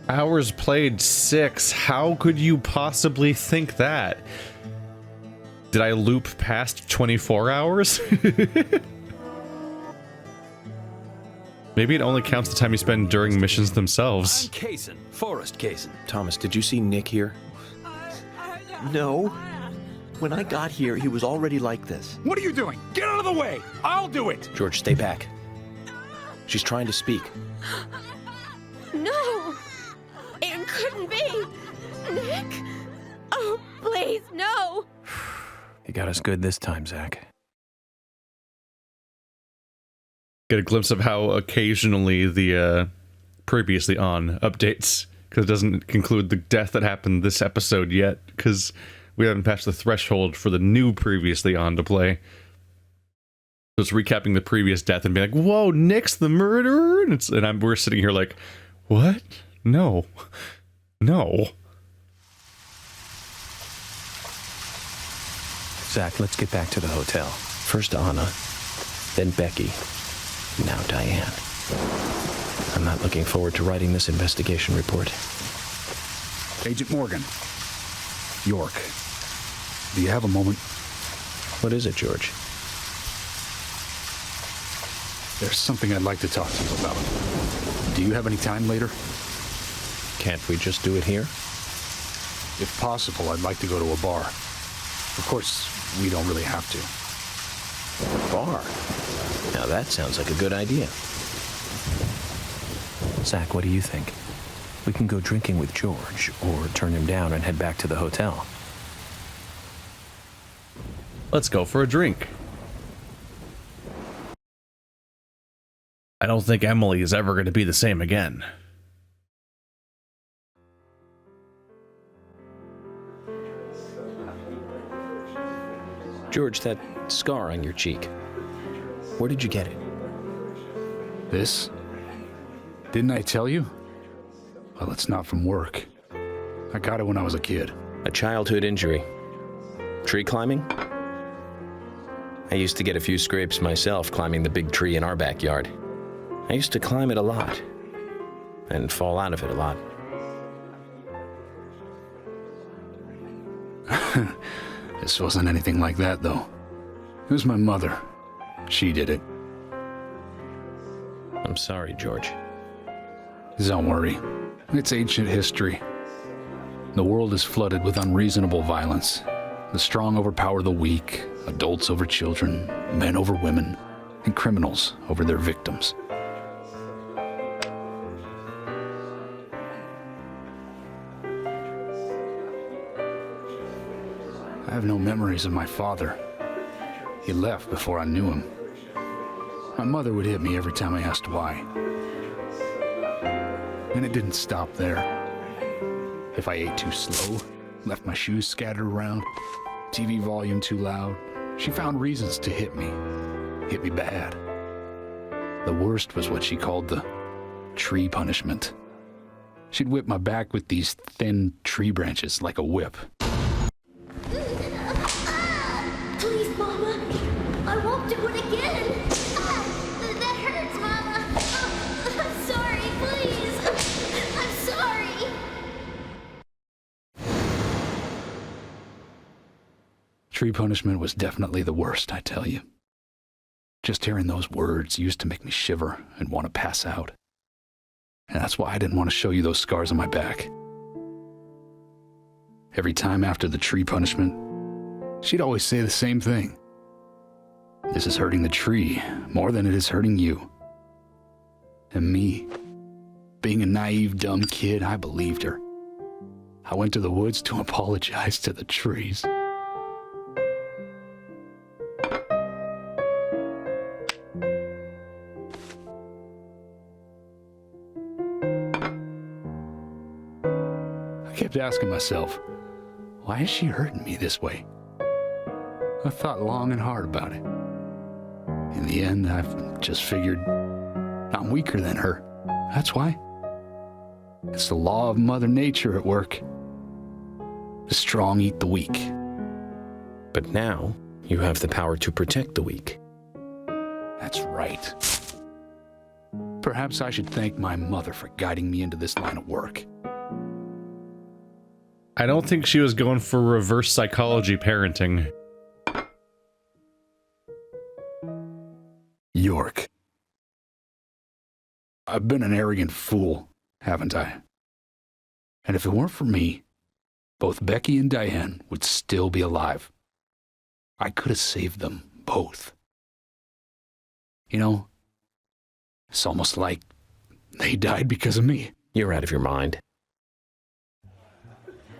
Hours played 6. How could you possibly think that? Did I loop past 24 hours? Maybe it only counts the time you spend during missions themselves. I'm Kaysen, Forrest Kaysen. Thomas, did you see Nick here? No. When I got here, he was already like this. What are you doing? Get out of the way! I'll do it! George, stay back. She's trying to speak. No! It couldn't be! Nick! Oh, please, no! You got us good this time, Zach. Get a glimpse of how occasionally the previously on updates, because it doesn't conclude the death that happened this episode yet, because we haven't passed the threshold for the new previously on to play. So it's recapping the previous death and being like, whoa, Nick's the murderer? And we're sitting here like, what? No. No. Zach, let's get back to the hotel. First Anna, then Becky, now Diane. I'm not looking forward to writing this investigation report. Agent Morgan. York. Do you have a moment? What is it, George? There's something I'd like to talk to you about. Do you have any time later? Can't we just do it here? If possible, I'd like to go to a bar. Of course, we don't really have to. A bar? Now that sounds like a good idea. Zach, what do you think? We can go drinking with George, or turn him down and head back to the hotel. Let's go for a drink. I don't think Emily is ever going to be the same again. George, that scar on your cheek. Where did you get it? This? Didn't I tell you? Well, it's not from work. I got it when I was a kid. A childhood injury. Tree climbing? I used to get a few scrapes myself climbing the big tree in our backyard. I used to climb it a lot, and fall out of it a lot. This wasn't anything like that, though. It was my mother. She did it. I'm sorry, George. Don't worry. It's ancient history. The world is flooded with unreasonable violence. The strong overpower the weak, adults over children, men over women, and criminals over their victims. I have no memories of my father. He left before I knew him. My mother would hit me every time I asked why. And it didn't stop there. If I ate too slow, left my shoes scattered around, TV volume too loud, she found reasons to hit me. Hit me bad. The worst was what she called the tree punishment. She'd whip my back with these thin tree branches like a whip. Please, Mama. I won't do it again. That hurts, Mama. I'm sorry, please. I'm sorry. Tree punishment was definitely the worst, I tell you. Just hearing those words used to make me shiver and want to pass out. And that's why I didn't want to show you those scars on my back. Every time after the tree punishment, she'd always say the same thing. This is hurting the tree more than it is hurting you. And me, being a naive, dumb kid, I believed her. I went to the woods to apologize to the trees. I kept asking myself, why is she hurting me this way? I thought long and hard about it. In the end, I've just figured I'm weaker than her. That's why. It's the law of Mother Nature at work. The strong eat the weak. But now, you have the power to protect the weak. That's right. Perhaps I should thank my mother for guiding me into this line of work. I don't think she was going for reverse psychology parenting. York. I've been an arrogant fool, haven't I? And if it weren't for me, both Becky and Diane would still be alive. I could have saved them both. You know, it's almost like they died because of me. You're out of your mind.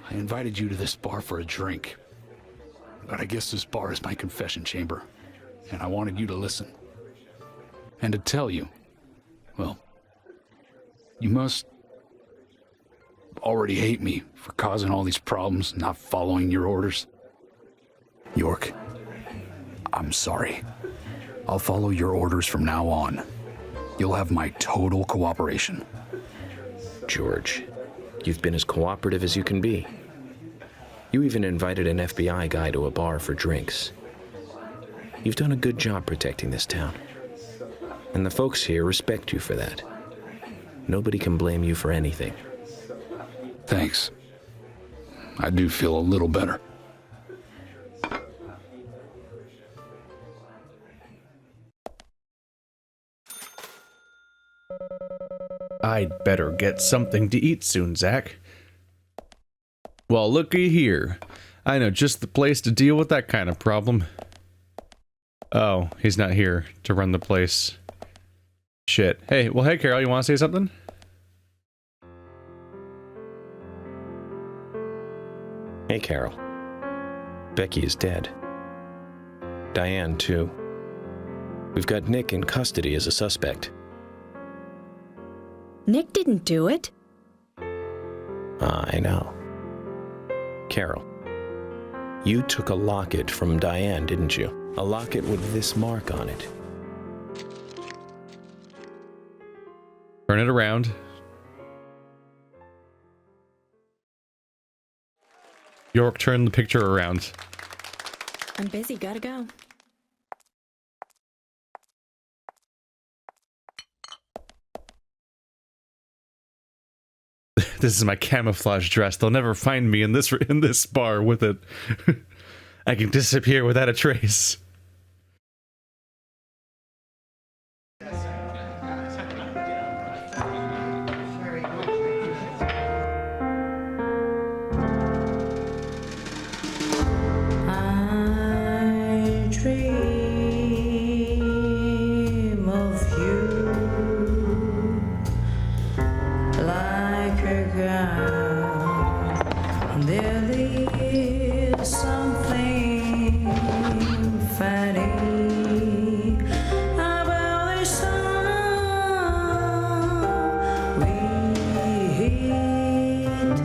I invited you to this bar for a drink. But I guess this bar is my confession chamber, and I wanted you to listen. And to tell you, well, you must already hate me for causing all these problems, not following your orders. York, I'm sorry. I'll follow your orders from now on. You'll have my total cooperation. George, you've been as cooperative as you can be. You even invited an FBI guy to a bar for drinks. You've done a good job protecting this town. And the folks here respect you for that. Nobody can blame you for anything. Thanks. I do feel a little better. I'd better get something to eat soon, Zach. Well, looky here. I know just the place to deal with that kind of problem. Oh, he's not here to run the place. Shit. Hey, well, hey, Carol, you want to say something? Hey, Carol. Becky is dead. Diane, too. We've got Nick in custody as a suspect. Nick didn't do it. I know. Carol, you took a locket from Diane, didn't you? A locket with this mark on it. Turn it around. York, turn the picture around. I'm busy, gotta go. This is my camouflage dress. They'll never find me in this bar with it. I can disappear without a trace. I dream of you like a girl. There is something funny about the sound we hid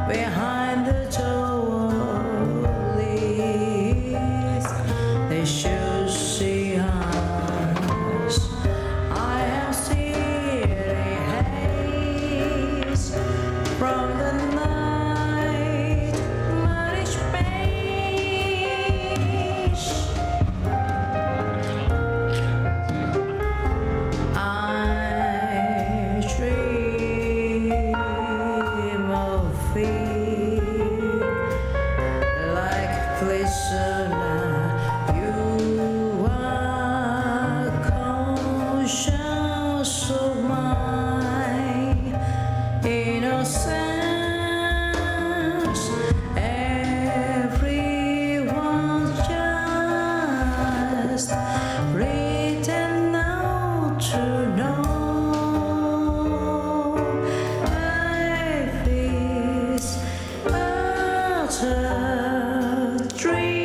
behind the door. They should see us. I am still a haze from the night, mighty space. I dream of thee like glistener. You are conscious of my innocence. Everyone's just written out to know life is but a dream.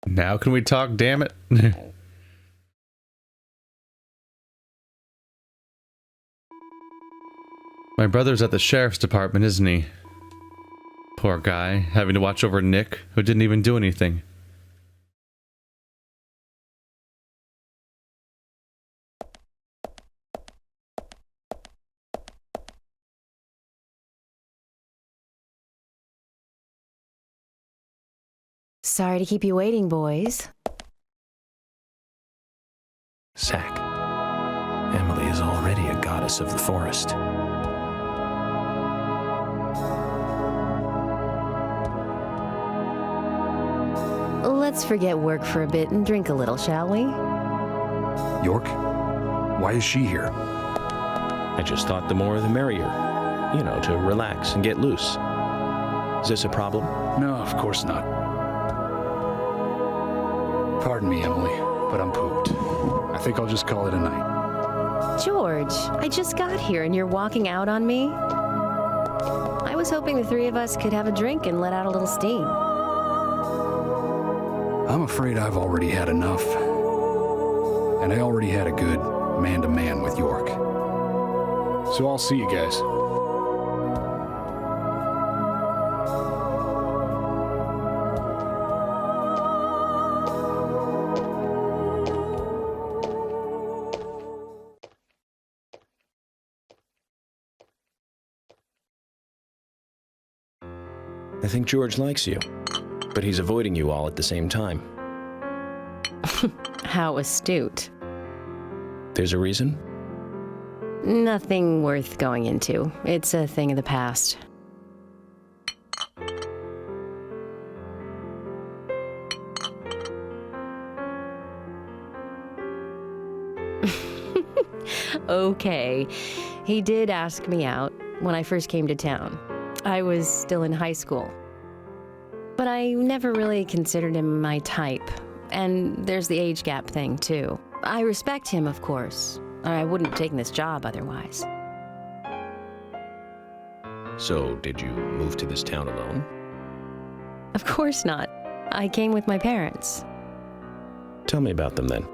Now can we talk, damn it? My brother's at the sheriff's department, isn't he? Poor guy, having to watch over Nick, who didn't even do anything. Sorry to keep you waiting, boys. Sack. Emily is already a goddess of the forest. Let's forget work for a bit and drink a little, shall we? York? Why is she here? I just thought the more the merrier. You know, to relax and get loose. Is this a problem? No, of course not. Pardon me, Emily, but I'm pooped. I think I'll just call it a night. George, I just got here and you're walking out on me? I was hoping the three of us could have a drink and let out a little steam. I'm afraid I've already had enough. And I already had a good man-to-man with York. So I'll see you guys. I think George likes you, but he's avoiding you all at the same time. How astute. There's a reason? Nothing worth going into. It's a thing of the past. Okay. He did ask me out when I first came to town. I was still in high school. But I never really considered him my type. And there's the age gap thing, too. I respect him, of course. Or I wouldn't have taken this job otherwise. So, did you move to this town alone? Of course not. I came with my parents. Tell me about them then.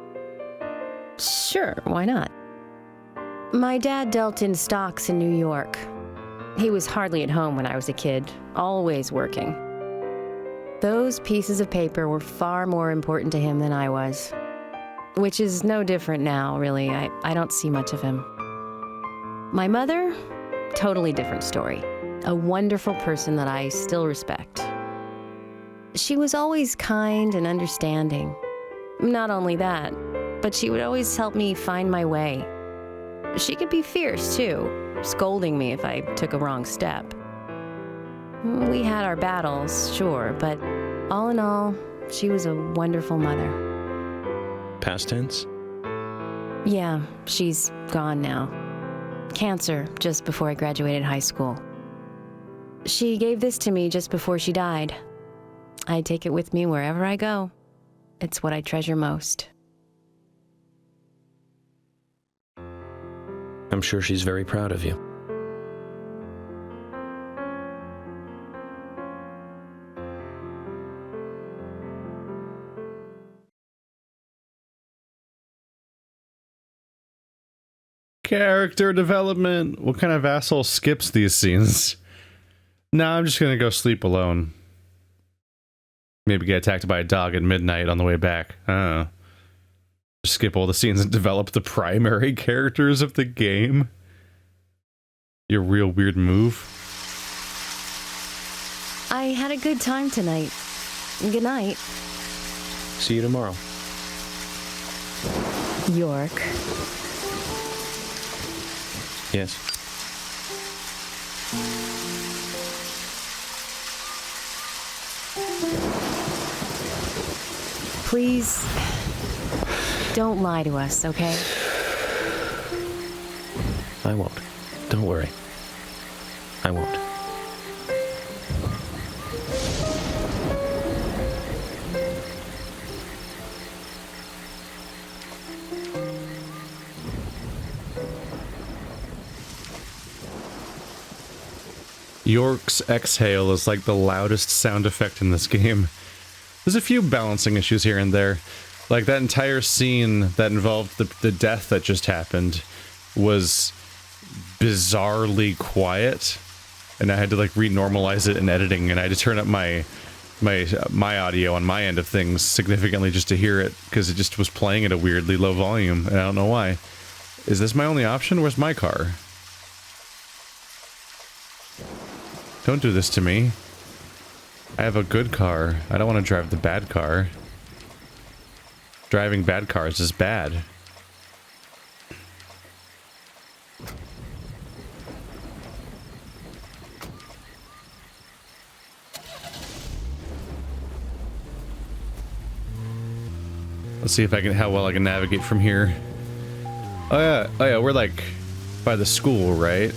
Sure, why not? My dad dealt in stocks in New York. He was hardly at home when I was a kid, always working. Those pieces of paper were far more important to him than I was. Which is no different now, really. I don't see much of him. My mother? Totally different story. A wonderful person that I still respect. She was always kind and understanding. Not only that, but she would always help me find my way. She could be fierce, too, scolding me if I took a wrong step. We had our battles, sure, but all in all, she was a wonderful mother. Past tense? Yeah, she's gone now. Cancer, just before I graduated high school. She gave this to me just before she died. I take it with me wherever I go. It's what I treasure most. I'm sure she's very proud of you. Character development. What kind of asshole skips these scenes? Nah, I'm just gonna go sleep alone. Maybe get attacked by a dog at midnight on the way back. I don't know. Skip all the scenes and develop the primary characters of the game. Your real weird move. I had a good time tonight. Good night, See you tomorrow. York. Yes. Please, don't lie to us, okay? I won't. Don't worry. I won't. York's exhale is like the loudest sound effect in this game. There's a few balancing issues here and there. Like, that entire scene that involved the death that just happened was bizarrely quiet, and I had to like renormalize it in editing, and I had to turn up my audio on my end of things significantly just to hear it, because it just was playing at a weirdly low volume, and I don't know why. Is this my only option? Where's my car? Don't do this to me. I have a good car. I don't want to drive the bad car. Driving bad cars is bad. Let's see if I can, how well I can navigate from here. Oh yeah, we're like by the school, right?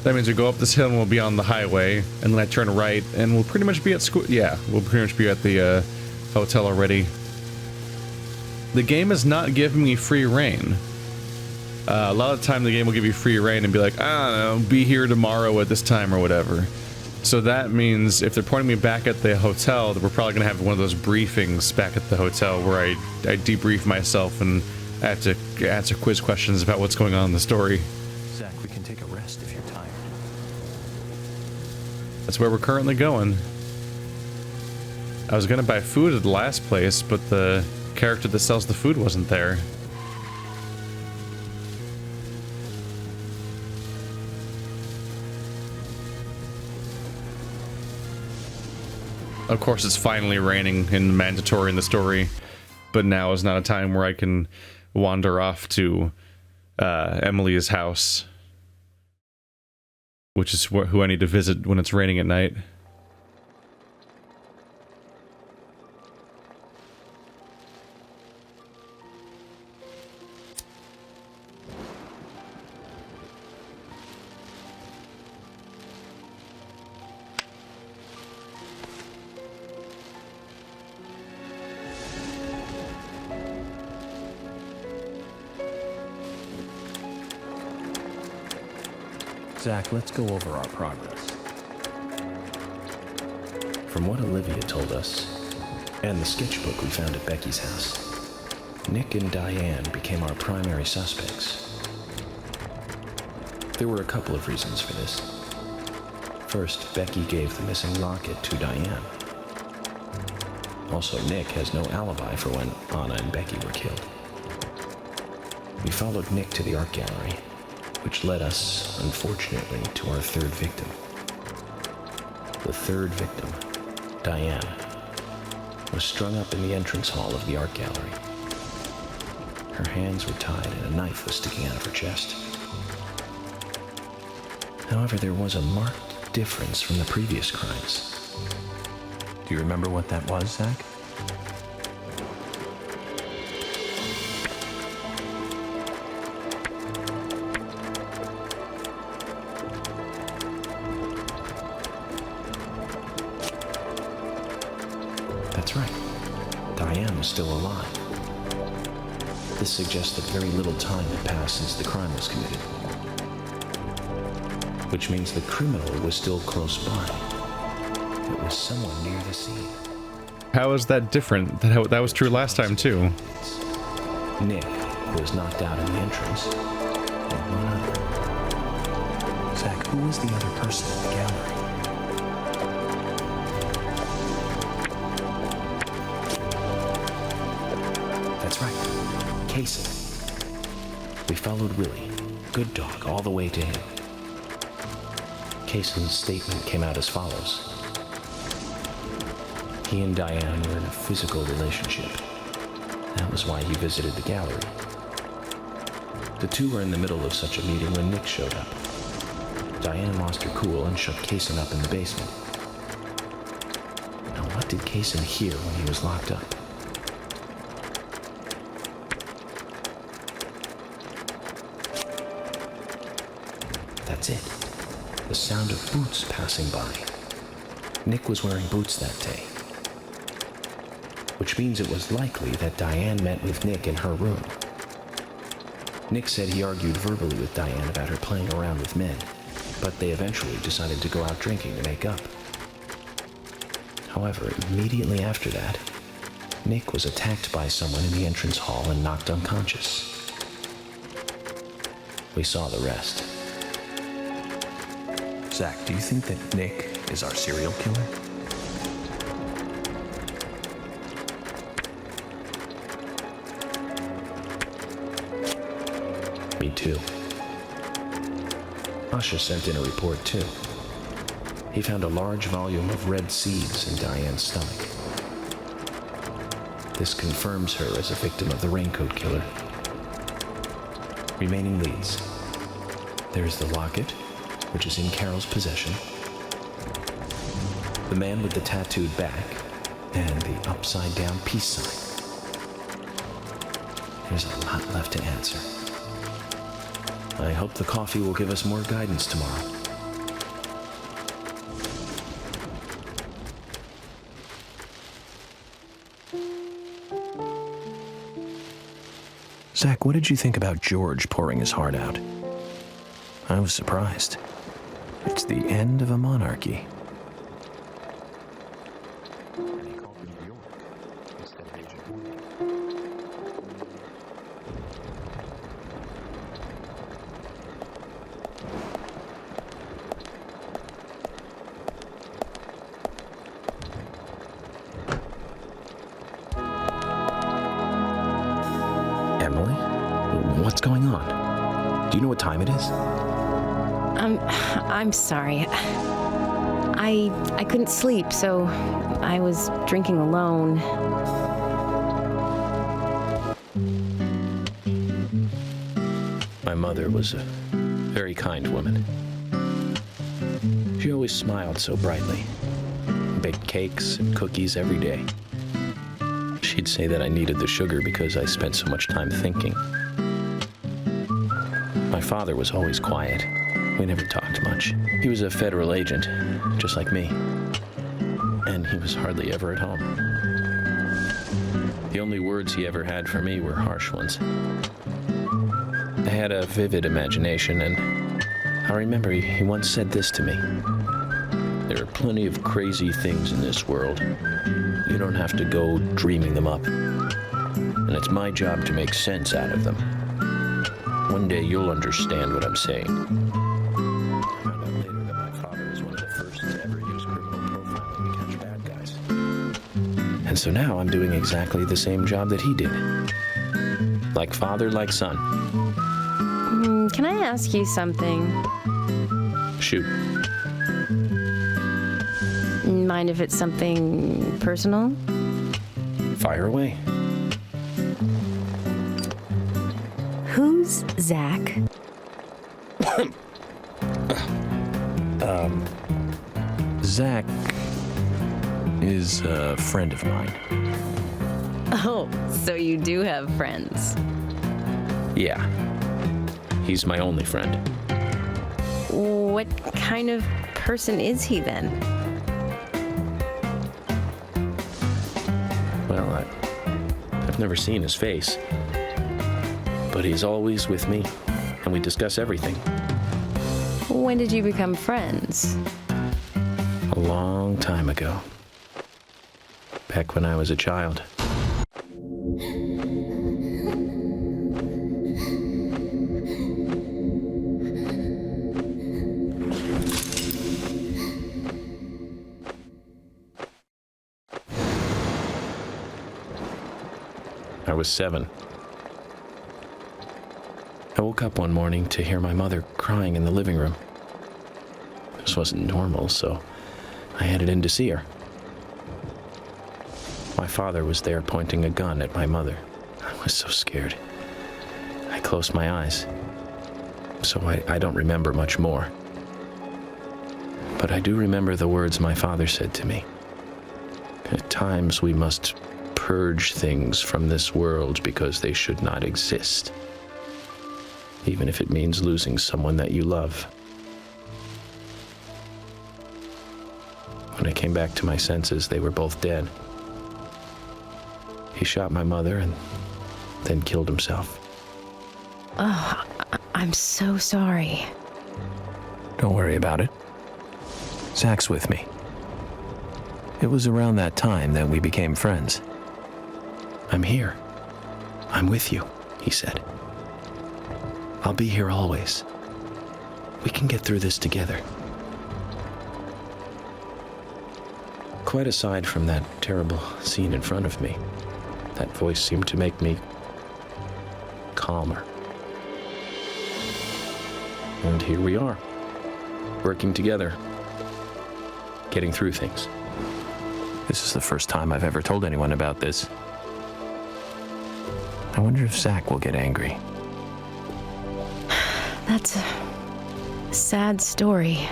That means we go up this hill and we'll be on the highway, and then I turn right and we'll pretty much be at school. Yeah, we'll pretty much be at the hotel already. The game is not giving me free reign. A lot of the time the game will give you free reign and be like, I don't know, be here tomorrow at this time or whatever. So that means if they're pointing me back at the hotel, that we're probably going to have one of those briefings back at the hotel where I debrief myself and I have to answer quiz questions about what's going on in the story. Zach, we can take a rest if you're tired. That's where we're currently going. I was going to buy food at the last place, but the character that sells the food wasn't there. Of course, it's finally raining and mandatory in the story, but now is not a time where I can wander off to Emily's house, which is who I need to visit when it's raining at night. Zach, let's go over our progress. From what Olivia told us, and the sketchbook we found at Becky's house, Nick and Diane became our primary suspects. There were a couple of reasons for this. First, Becky gave the missing locket to Diane. Also, Nick has no alibi for when Anna and Becky were killed. We followed Nick to the art gallery, which led us, unfortunately, to our third victim. The third victim, Diane, was strung up in the entrance hall of the art gallery. Her hands were tied and a knife was sticking out of her chest. However, there was a marked difference from the previous crimes. Do you remember what that was, Zach? That's right. Diane was still alive. This suggests that very little time had passed since the crime was committed. Which means the criminal was still close by. It was someone near the scene. How is that different? That was true last time too. Nick, who was knocked out in the entrance, and one other. Zach, who was the other person in the gallery? That's right. Kaysen. We followed Willie, good dog, all the way to him. Kaysen's statement came out as follows. He and Diane were in a physical relationship. That was why he visited the gallery. The two were in the middle of such a meeting when Nick showed up. Diane lost her cool and shut Kaysen up in the basement. Now, what did Kaysen hear when he was locked up? That's it. The sound of boots passing by. Nick was wearing boots that day. Which means it was likely that Diane met with Nick in her room. Nick said he argued verbally with Diane about her playing around with men, but they eventually decided to go out drinking to make up. However, immediately after that, Nick was attacked by someone in the entrance hall and knocked unconscious. We saw the rest. Zach, do you think that Nick is our serial killer? Me too. Asha sent in a report too. He found a large volume of red seeds in Diane's stomach. This confirms her as a victim of the Raincoat Killer. Remaining leads. There's the locket, which is in Carol's possession, the man with the tattooed back, and the upside-down peace sign. There's a lot left to answer. I hope the coffee will give us more guidance tomorrow. Zach, what did you think about George pouring his heart out? I was surprised. It's the end of a monarchy. Emily? What's going on? Do you know what time it is? I'm sorry. I couldn't sleep, so I was drinking alone. My mother was a very kind woman. She always smiled so brightly. Baked cakes and cookies every day. She'd say that I needed the sugar because I spent so much time thinking. My father was always quiet. We never talked much. He was a federal agent, just like me. And he was hardly ever at home. The only words he ever had for me were harsh ones. I had a vivid imagination, and I remember he once said this to me. There are plenty of crazy things in this world. You don't have to go dreaming them up. And it's my job to make sense out of them. One day you'll understand what I'm saying. I found out later that my father was one of the first to ever use criminal profiling to catch bad guys. And so now I'm doing exactly the same job that he did. Like father, like son. Can I ask you something? Shoot. Mind if it's something personal? Fire away. Who's Zach? Zach is a friend of mine. Oh, so you do have friends. Yeah. He's my only friend. What kind of person is he then? Well, I've never seen his face. But he's always with me, and we discuss everything. When did you become friends? A long time ago. Back when I was a child. I was 7. I woke up one morning to hear my mother crying in the living room. This wasn't normal, so I headed in to see her. My father was there pointing a gun at my mother. I was so scared. I closed my eyes, so I don't remember much more. But I do remember the words my father said to me. At times we must purge things from this world because they should not exist. Even if it means losing someone that you love. When I came back to my senses, they were both dead. He shot my mother and then killed himself. Oh, I'm so sorry. Don't worry about it. Zach's with me. It was around that time that we became friends. I'm here. I'm with you, he said. I'll be here always. We can get through this together. Quite aside from that terrible scene in front of me, that voice seemed to make me calmer. And here we are, working together, getting through things. This is the first time I've ever told anyone about this. I wonder if Zach will get angry. That's a sad story.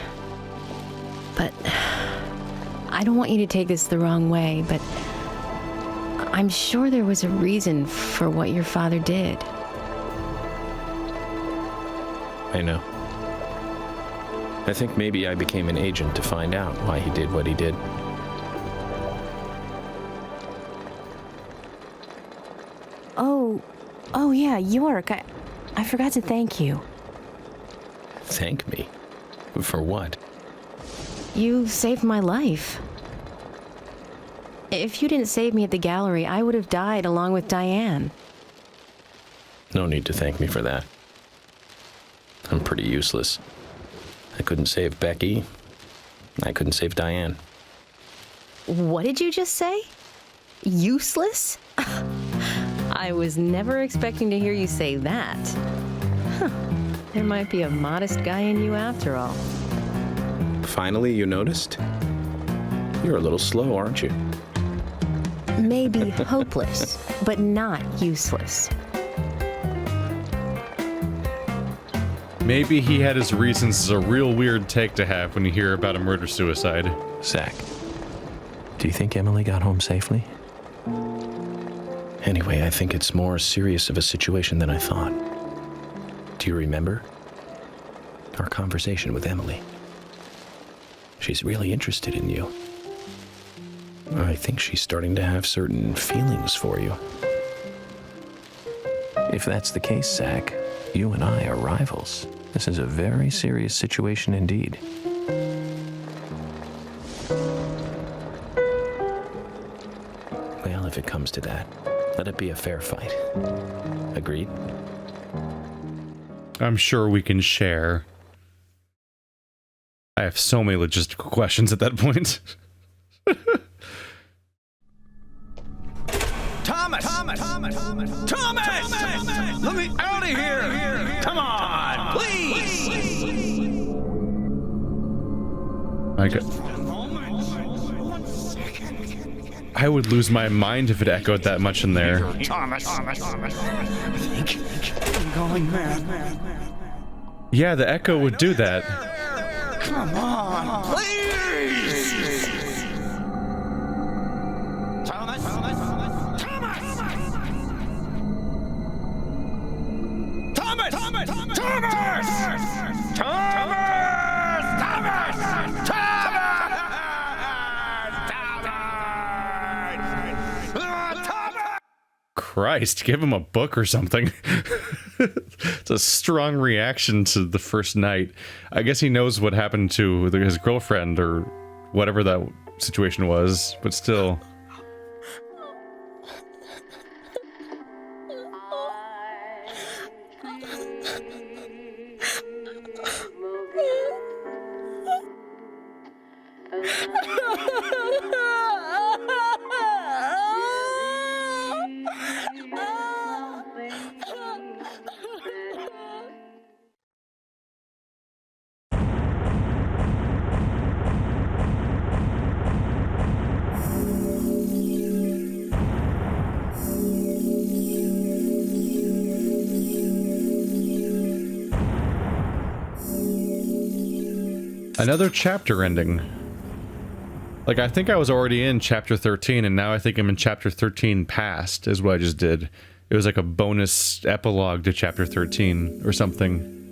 But I don't want you to take this the wrong way, but I'm sure there was a reason for what your father did. I know. I think maybe I became an agent to find out why he did what he did. Oh yeah, York, I forgot to thank you. Thank me? For what? You saved my life. If you didn't save me at the gallery, I would have died along with Diane. No need to thank me for that. I'm pretty useless. I couldn't save Becky. I couldn't save Diane. What did you just say? Useless? I was never expecting to hear you say that. Huh. There might be a modest guy in you after all. Finally, you noticed? You're a little slow, aren't you? Maybe hopeless, but not useless. Maybe he had his reasons. Is a real weird take to have when you hear about a murder-suicide. Zach, do you think Emily got home safely? Anyway, I think it's more serious of a situation than I thought. Do you remember our conversation with Emily? She's really interested in you. I think she's starting to have certain feelings for you. If that's the case, Zach, you and I are rivals. This is a very serious situation indeed. Well, if it comes to that, let it be a fair fight. Agreed? I'm sure we can share. I have so many logistical questions at that point. Thomas! Let me out of here! Come on, please! I would lose my mind if it echoed that much in there. Thomas. I think I'm going mad. Yeah, the echo would do that. Come on, please! Thomas! Christ, give him a book or something. It's a strong reaction to the first night. I guess he knows what happened to his girlfriend or whatever that situation was, but still. Another chapter ending. Like, I think I was already in chapter 13, and now I think I'm in chapter 13 past, is what I just did. It was like a bonus epilogue to chapter 13 or something.